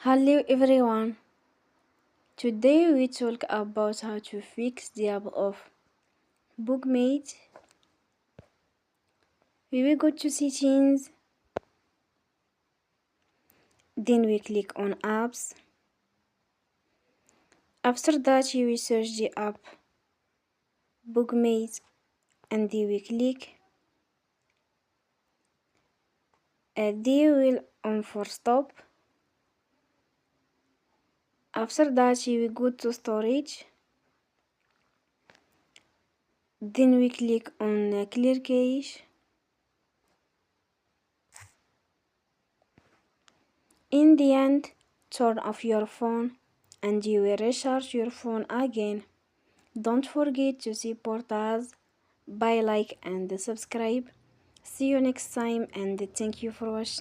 Hello everyone. Today we talk about how to fix the app of Bookmate. We will go to settings, then we click on apps. After that you will search the app Bookmate and then we click. They will on for stop. After that you will go to storage. Then we click on clear cache. In the end, turn off your phone and you will recharge your phone again. Don't forget to support us by like and subscribe. See you next time and thank you for watching.